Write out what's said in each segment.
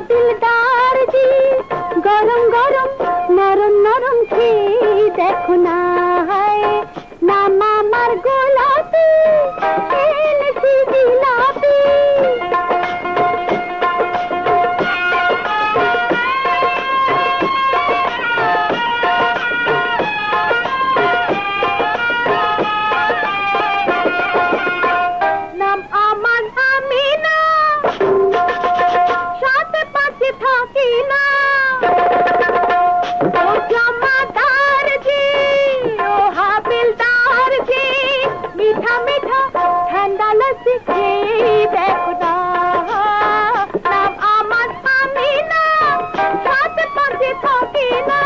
দিলদার জি গরম গরম নরম নরম খেয়ে দেখো না হায় নাম আমার গোলাপি এনেছি জিলাপি নাম আমার আমিনা সাথে পাশে থাকি না ও জমাদার জি ও হাবিলদার জি মিঠা মিঠা ঠান্ডা লস্যি খেয়ে দেখো না নাম আমার আমিনা সাথে পাশে থাকি না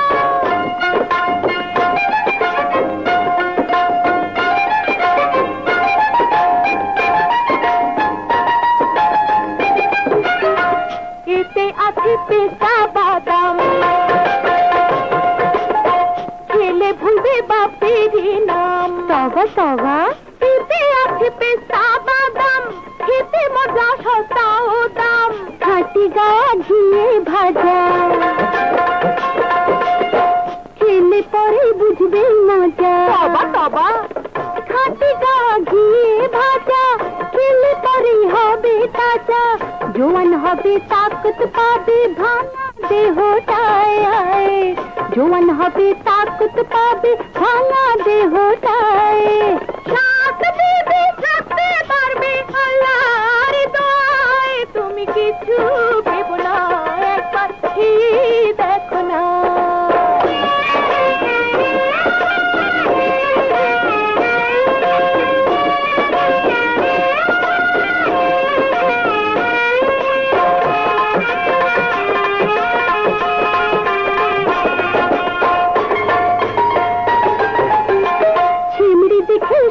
এতে আছে পেস্তা বাদাম খেলে ভুলবে বাপেরই নাম তবা তবা এতে আছে পেস্তা বাদাম খেতে মজা সস্তা ও দাম খাঁটি গাওয়া ঘিয়ে ভাজা খেলে পরে বুঝবে মজা তবা তবা খাঁটি গাওয়া ঘিয়ে ভাজা খেলে পরে হবে তাজা জোয়ান হবে তাকত পাবে ভাঙা দেহটায় জোয়ান হবে তাকত পাবে ভাঙা দেহটায় শাক দেবে থাকতে পারবে আল্লাহর দোয়ায় তুমি কিছু ভেবো না একবার খেয়ে দেখো না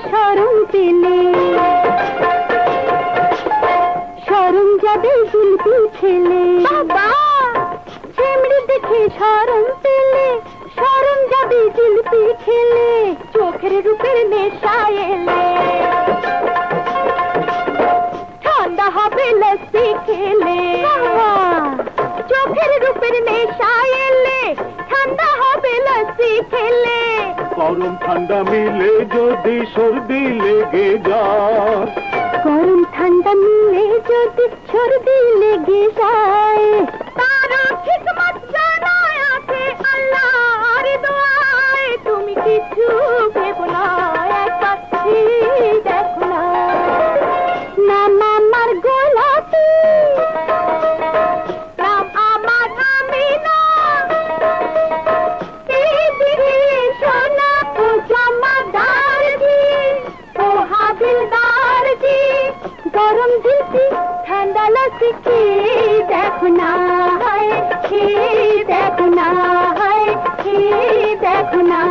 শরম পেলে শরম যাবে জুলপি ছেলে বাবা চিমড়ি দেখে শরম পেলে শরম যাবে জুলপি খেলে চোখের রূপের নেশা এলে ঠান্ডা হবে লস্যি খেলে চোখের রূপের নেশা এলে ঠান্ডা হবে লস্যি খেলে গরম ঠান্ডা মিলে যদি সর্দি লেগে যায় গরম ঠান্ডা মিলে যদি সর্দি লেগে যায় তারা হিকমত জানায় আছে আল্লাহর দোয়ায় তুমি কিছু ভেবো না একবার খেয়ে দেখো না নাম আমার গোলাপি নাম আমার আমিনা গরম জিলপি ঠান্ডা লস্যি খেয়ে দেখো না হায় খেয়ে দেখো না হায় খেয়ে দেখো না